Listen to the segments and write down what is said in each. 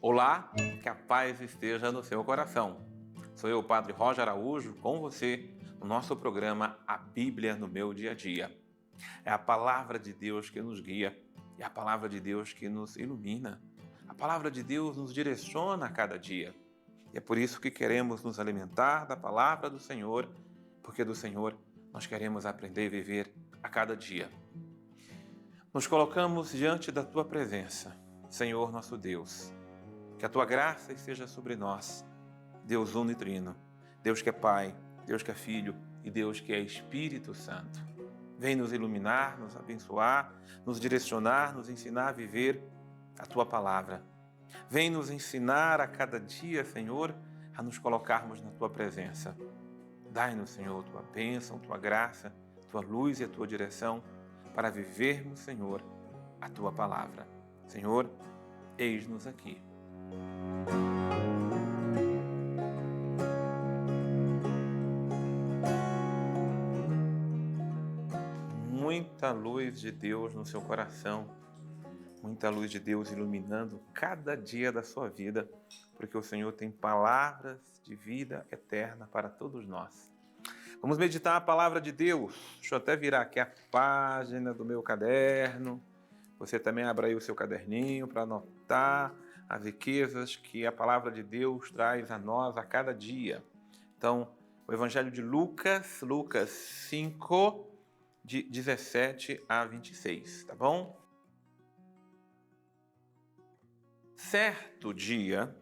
Olá, que a paz esteja no seu coração. Sou eu, Padre Roger Araújo, com você no nosso programa A Bíblia no Meu Dia a Dia. É a palavra de Deus que nos guia, é a palavra de Deus que nos ilumina. A palavra de Deus nos direciona a cada dia. E é por isso que queremos nos alimentar da palavra do Senhor, porque do Senhor nós queremos aprender e viver a cada dia. Nos colocamos diante da Tua presença, Senhor nosso Deus. Que a Tua graça esteja sobre nós, Deus uno e trino, Deus que é Pai, Deus que é Filho e Deus que é Espírito Santo. Vem nos iluminar, nos abençoar, nos direcionar, nos ensinar a viver a Tua palavra. Vem nos ensinar a cada dia, Senhor, a nos colocarmos na Tua presença. Dai-nos, Senhor, Tua bênção, Tua graça, Tua luz e a Tua direção para vivermos, Senhor, a Tua palavra. Senhor, eis-nos aqui. Muita luz de Deus no seu coração, muita luz de Deus iluminando cada dia da sua vida, porque o Senhor tem palavras de vida eterna para todos nós. Vamos meditar a palavra de Deus. Deixa eu até virar aqui a página do meu caderno. Você também abra aí o seu caderninho para anotar as riquezas que a palavra de Deus traz a nós a cada dia. Então, o Evangelho de Lucas 5, de 17 a 26, tá bom? Certo dia,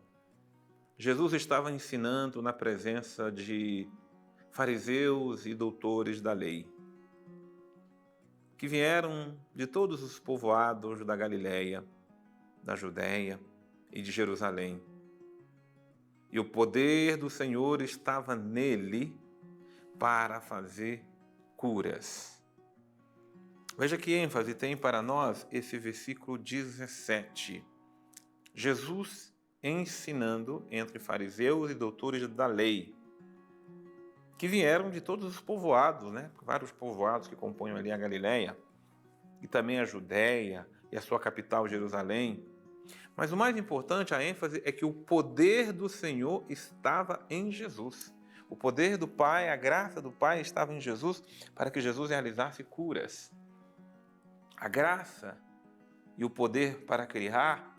Jesus estava ensinando na presença de fariseus e doutores da lei, que vieram de todos os povoados da Galileia, da Judéia e de Jerusalém. E o poder do Senhor estava nele para fazer curas. Veja que ênfase tem para nós esse versículo 17. Jesus ensinando entre fariseus e doutores da lei, que vieram de todos os povoados, Vários povoados que compõem ali a Galileia, e também a Judéia e a sua capital, Jerusalém. Mas o mais importante, a ênfase, é que o poder do Senhor estava em Jesus. O poder do Pai, a graça do Pai estava em Jesus para que Jesus realizasse curas. A graça e o poder para criar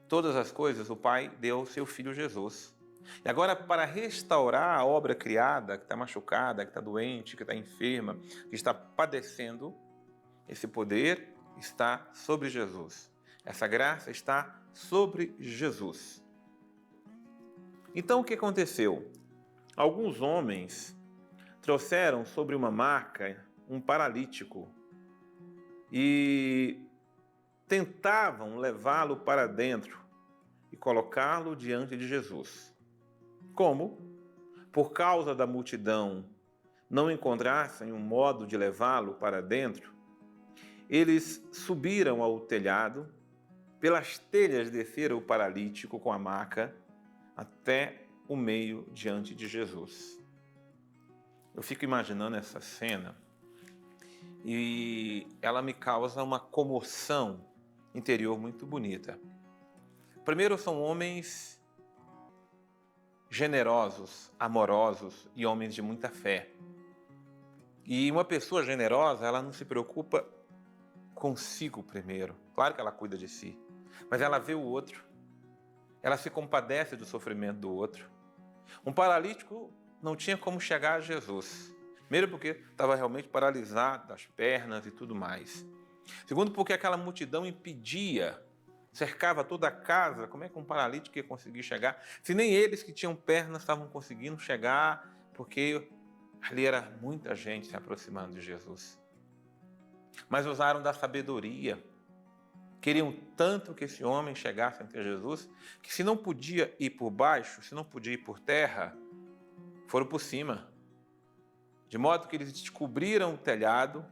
todas as coisas, o Pai deu ao seu Filho Jesus. E agora, para restaurar a obra criada, que está machucada, que está doente, que está enferma, que está padecendo, esse poder está sobre Jesus. Essa graça está sobre Jesus. Então, o que aconteceu? Alguns homens trouxeram sobre uma maca um paralítico e tentavam levá-lo para dentro e colocá-lo diante de Jesus. Como? Por causa da multidão não encontrassem um modo de levá-lo para dentro, eles subiram ao telhado, pelas telhas desceram o paralítico com a maca até o meio diante de Jesus. Eu fico imaginando essa cena e ela me causa uma comoção interior muito bonita. Primeiro, são homens generosos, amorosos e homens de muita fé. E uma pessoa generosa, ela não se preocupa consigo primeiro. Claro que ela cuida de si, mas ela vê o outro. Ela se compadece do sofrimento do outro. Um paralítico não tinha como chegar a Jesus. Primeiro porque estava realmente paralisado das pernas e tudo mais. Segundo porque aquela multidão impedia, cercava toda a casa. Como é que um paralítico ia conseguir chegar? Se nem eles que tinham pernas estavam conseguindo chegar, porque ali era muita gente se aproximando de Jesus. Mas usaram da sabedoria. Queriam tanto que esse homem chegasse ante Jesus, que se não podia ir por baixo, se não podia ir por terra, foram por cima. De modo que eles descobriram o telhado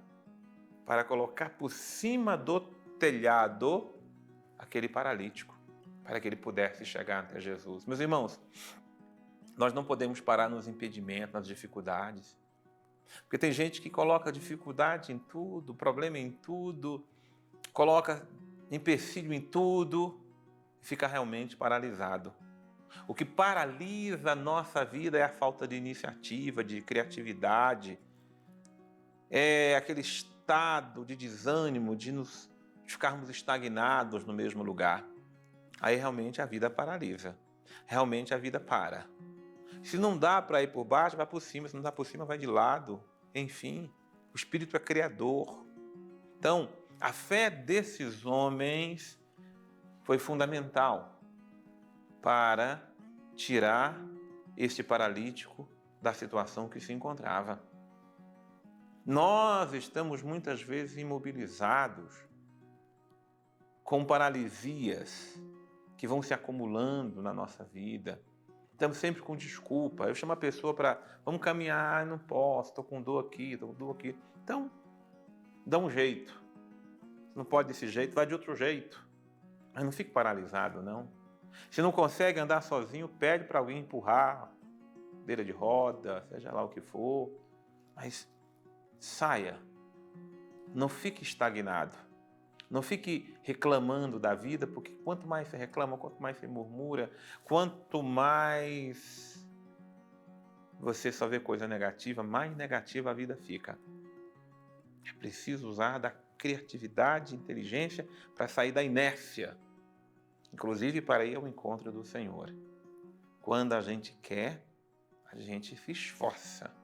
para colocar por cima do telhado aquele paralítico, para que ele pudesse chegar até Jesus. Meus irmãos, nós não podemos parar nos impedimentos, nas dificuldades. Porque tem gente que coloca dificuldade em tudo, problema em tudo, coloca empecilho em tudo. e fica realmente paralisado. O que paralisa a nossa vida é a falta de iniciativa, de criatividade, é aquele estado de desânimo, de ficarmos estagnados no mesmo lugar. Aí realmente a vida paralisa, realmente a vida para. Se não dá para ir por baixo, vai por cima, se não dá por cima, vai de lado. Enfim, o Espírito é criador. Então, a fé desses homens foi fundamental para tirar este paralítico da situação que se encontrava. Nós estamos muitas vezes imobilizados com paralisias que vão se acumulando na nossa vida. Estamos sempre com desculpa. Eu chamo a pessoa para, vamos caminhar, não posso, estou com dor aqui, estou com dor aqui. Então, dá um jeito. Se não pode desse jeito, vai de outro jeito. Mas não fique paralisado, não. Se não consegue andar sozinho, pede para alguém empurrar, beira de roda, seja lá o que for. Mas saia. Não fique estagnado. Não fique reclamando da vida, porque quanto mais você reclama, quanto mais você murmura, quanto mais você só vê coisa negativa, mais negativa a vida fica. É preciso usar da criatividade e inteligência para sair da inércia, inclusive para ir ao encontro do Senhor. Quando a gente quer, a gente se esforça.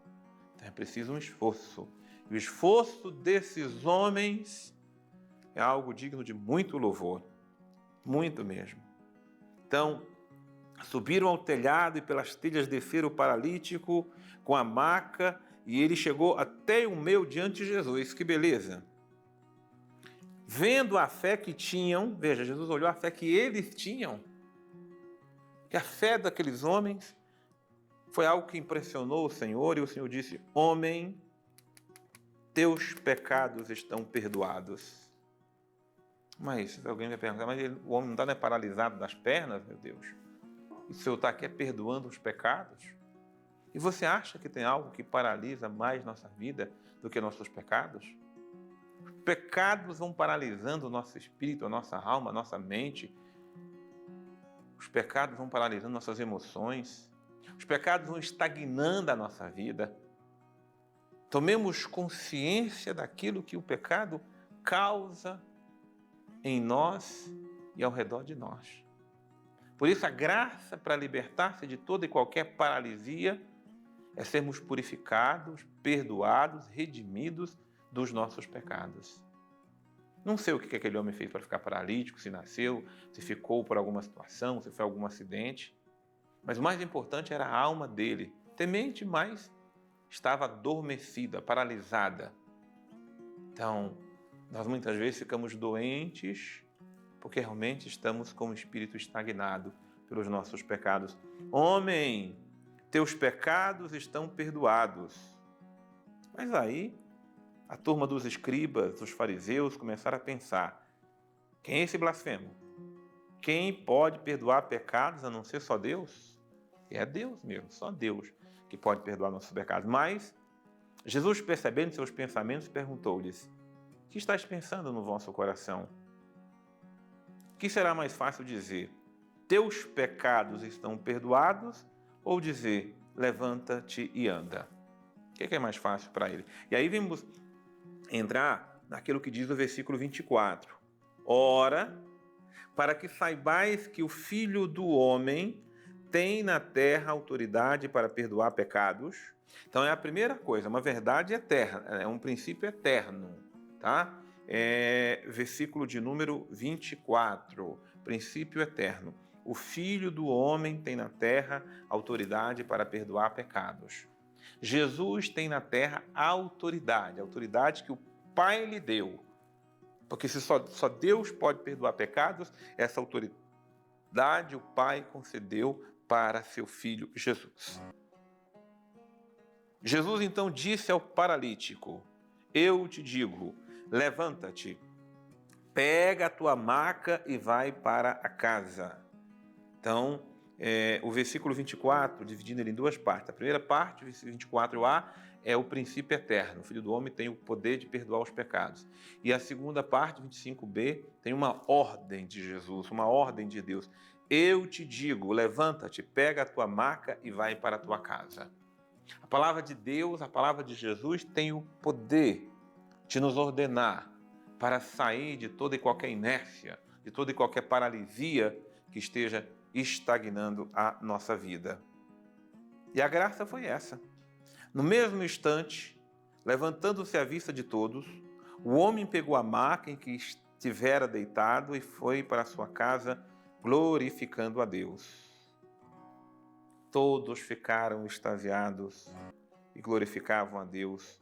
Então é preciso um esforço. E o esforço desses homens é algo digno de muito louvor, muito mesmo. Então, subiram ao telhado e pelas telhas desceram o paralítico com a maca e ele chegou até o meio diante de Jesus. Que beleza! Vendo a fé que tinham, veja, Jesus olhou a fé que eles tinham, que a fé daqueles homens foi algo que impressionou o Senhor e o Senhor disse: homem, teus pecados estão perdoados. Mas alguém vai perguntar, mas o homem não está paralisado das pernas, meu Deus? E o Senhor está aqui perdoando os pecados? E você acha que tem algo que paralisa mais nossa vida do que nossos pecados? Os pecados vão paralisando o nosso espírito, a nossa alma, a nossa mente. Os pecados vão paralisando nossas emoções. Os pecados vão estagnando a nossa vida. Tomemos consciência daquilo que o pecado causa em nós e ao redor de nós. Por isso, a graça para libertar-se de toda e qualquer paralisia é sermos purificados, perdoados, redimidos dos nossos pecados. Não sei o que aquele homem fez para ficar paralítico, se nasceu, se ficou por alguma situação, se foi algum acidente, mas o mais importante era a alma dele, temente, mas estava adormecida, paralisada. Então, nós muitas vezes ficamos doentes porque realmente estamos com o espírito estagnado pelos nossos pecados. Homem, teus pecados estão perdoados. Mas aí, a turma dos escribas, dos fariseus, começaram a pensar: quem é esse blasfemo? Quem pode perdoar pecados a não ser só Deus? É Deus mesmo, só Deus que pode perdoar nossos pecados. Mas Jesus, percebendo seus pensamentos, perguntou-lhes: o que estás pensando no vosso coração? O que será mais fácil dizer? Teus pecados estão perdoados? Ou dizer, levanta-te e anda? O que é mais fácil para ele? E aí vamos entrar naquilo que diz o versículo 24. Ora, para que saibais que o Filho do Homem tem na terra autoridade para perdoar pecados. Então é a primeira coisa, uma verdade eterna, é um princípio eterno. Tá? Versículo de número 24, princípio eterno. O Filho do Homem tem na terra autoridade para perdoar pecados. Jesus tem na terra a autoridade que o Pai lhe deu. Porque se só Deus pode perdoar pecados, essa autoridade o Pai concedeu para seu Filho Jesus. Jesus então disse ao paralítico: eu te digo, levanta-te, pega a tua maca e vai para a casa. Então, o versículo 24, dividindo ele em duas partes. A primeira parte, versículo 24a, é o princípio eterno. O Filho do Homem tem o poder de perdoar os pecados. E a segunda parte, 25b, tem uma ordem de Jesus, uma ordem de Deus. Eu te digo, levanta-te, pega a tua maca e vai para a tua casa. A palavra de Deus, a palavra de Jesus tem o poder de nos ordenar para sair de toda e qualquer inércia, de toda e qualquer paralisia que esteja estagnando a nossa vida. E a graça foi essa. No mesmo instante, levantando-se à vista de todos, o homem pegou a maca em que estivera deitado e foi para sua casa glorificando a Deus. Todos ficaram extasiados e glorificavam a Deus,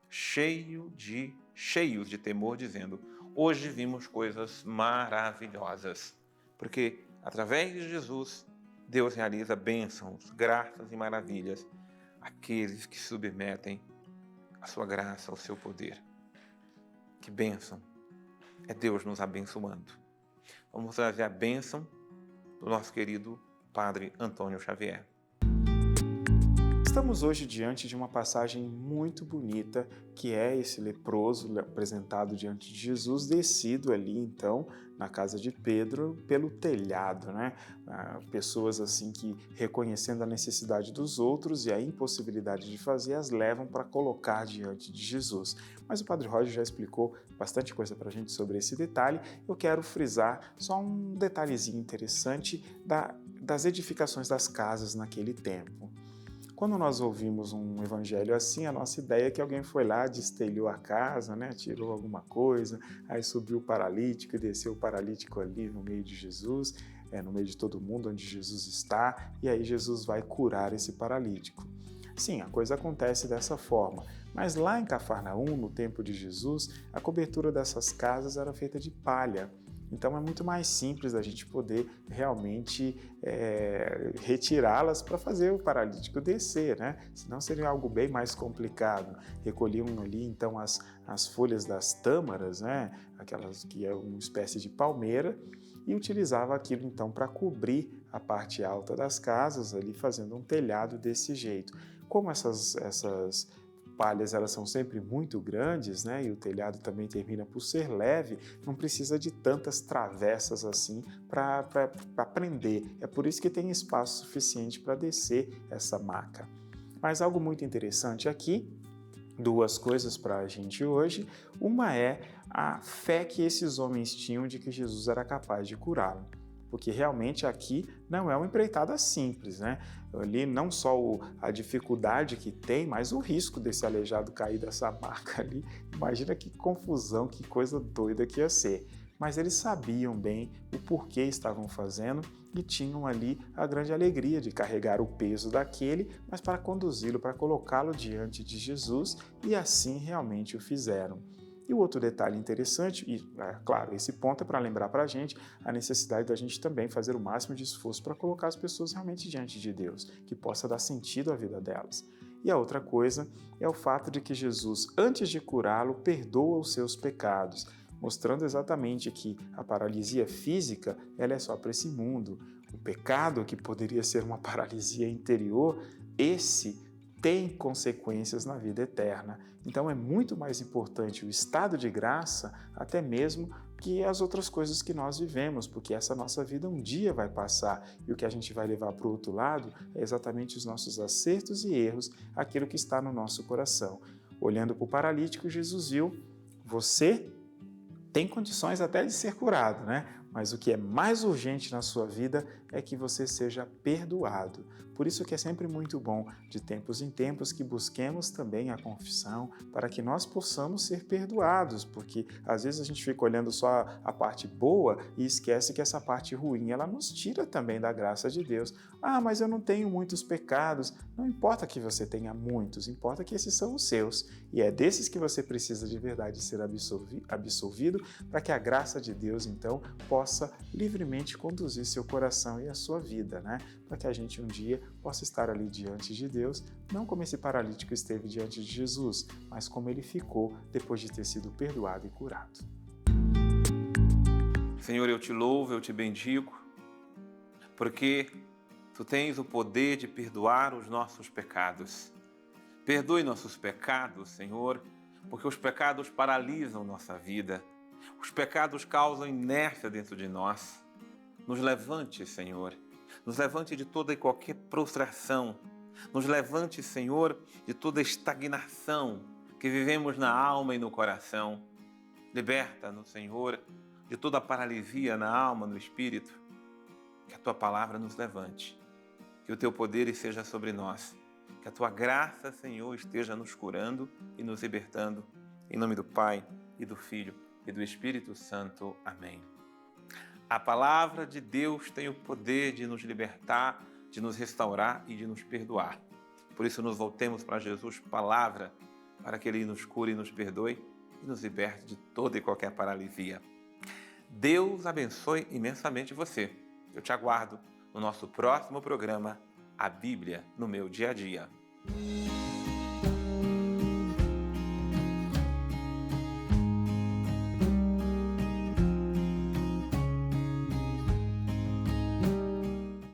cheios de temor, dizendo: hoje vimos coisas maravilhosas. Porque através de Jesus, Deus realiza bênçãos, graças e maravilhas àqueles que se submetem à sua graça, ao seu poder. Que bênção! É Deus nos abençoando. Vamos trazer a bênção do nosso querido Padre Antônio Xavier. Estamos hoje diante de uma passagem muito bonita, que é esse leproso apresentado diante de Jesus, descido ali então na casa de Pedro pelo telhado, né? Pessoas assim que, reconhecendo a necessidade dos outros e a impossibilidade de fazer, as levam para colocar diante de Jesus. Mas o Padre Roger já explicou bastante coisa para a gente sobre esse detalhe. Eu quero frisar só um detalhezinho interessante das edificações das casas naquele tempo. Quando nós ouvimos um evangelho assim, a nossa ideia é que alguém foi lá, destelhou a casa, né, tirou alguma coisa, aí subiu o paralítico e desceu o paralítico ali no meio de Jesus, no meio de todo mundo onde Jesus está, e aí Jesus vai curar esse paralítico. Sim, a coisa acontece dessa forma, mas lá em Cafarnaum, no tempo de Jesus, a cobertura dessas casas era feita de palha. Então é muito mais simples a gente poder realmente retirá-las para fazer o paralítico descer, né? Senão seria algo bem mais complicado. Recolhiam ali então as folhas das tâmaras, né? Aquelas que é uma espécie de palmeira, e utilizava aquilo então para cobrir a parte alta das casas, ali fazendo um telhado desse jeito. Como essas palhas elas são sempre muito grandes, né? E o telhado também termina por ser leve, não precisa de tantas travessas assim para prender. É por isso que tem espaço suficiente para descer essa maca. Mas algo muito interessante aqui, duas coisas para a gente hoje. Uma é a fé que esses homens tinham de que Jesus era capaz de curá-lo. Porque realmente aqui não é uma empreitada simples, né? Ali não só a dificuldade que tem, mas o risco desse aleijado cair dessa maca ali. Imagina que confusão, que coisa doida que ia ser. Mas eles sabiam bem o porquê estavam fazendo e tinham ali a grande alegria de carregar o peso daquele, mas para conduzi-lo, para colocá-lo diante de Jesus, e assim realmente o fizeram. E o outro detalhe interessante, e claro, esse ponto é para lembrar para a gente a necessidade da gente também fazer o máximo de esforço para colocar as pessoas realmente diante de Deus, que possa dar sentido à vida delas. E a outra coisa é o fato de que Jesus, antes de curá-lo, perdoa os seus pecados, mostrando exatamente que a paralisia física ela é só para esse mundo. O pecado, que poderia ser uma paralisia interior, esse tem consequências na vida eterna. Então é muito mais importante o estado de graça, até mesmo, que as outras coisas que nós vivemos, porque essa nossa vida um dia vai passar e o que a gente vai levar para o outro lado é exatamente os nossos acertos e erros, aquilo que está no nosso coração. Olhando para o paralítico, Jesus viu: você tem condições até de ser curado, né? Mas o que é mais urgente na sua vida é que você seja perdoado. Por isso que é sempre muito bom, de tempos em tempos, que busquemos também a confissão para que nós possamos ser perdoados, porque às vezes a gente fica olhando só a parte boa e esquece que essa parte ruim, ela nos tira também da graça de Deus. Ah, mas eu não tenho muitos pecados. Não importa que você tenha muitos, importa que esses são os seus. E é desses que você precisa de verdade ser absolvido para que a graça de Deus, então, possa livremente conduzir seu coração e a sua vida, né? Para que a gente um dia possa estar ali diante de Deus, não como esse paralítico esteve diante de Jesus, mas como ele ficou depois de ter sido perdoado e curado. Senhor, eu te louvo, eu te bendigo, porque Tu tens o poder de perdoar os nossos pecados. Perdoe nossos pecados, Senhor, porque os pecados paralisam nossa vida. Os pecados causam inércia dentro de nós. Nos levante, Senhor. Nos levante de toda e qualquer prostração. Nos levante, Senhor, de toda estagnação que vivemos na alma e no coração. Liberta-nos, Senhor, de toda paralisia na alma, no espírito. Que a Tua palavra nos levante. Que o Teu poder seja sobre nós. Que a Tua graça, Senhor, esteja nos curando e nos libertando. Em nome do Pai, e do Filho, e do Espírito Santo. Amém. A palavra de Deus tem o poder de nos libertar, de nos restaurar e de nos perdoar. Por isso nos voltemos para Jesus, palavra, para que Ele nos cure e nos perdoe e nos liberte de toda e qualquer paralisia. Deus abençoe imensamente você. Eu te aguardo no nosso próximo programa, A Bíblia no Meu Dia a Dia.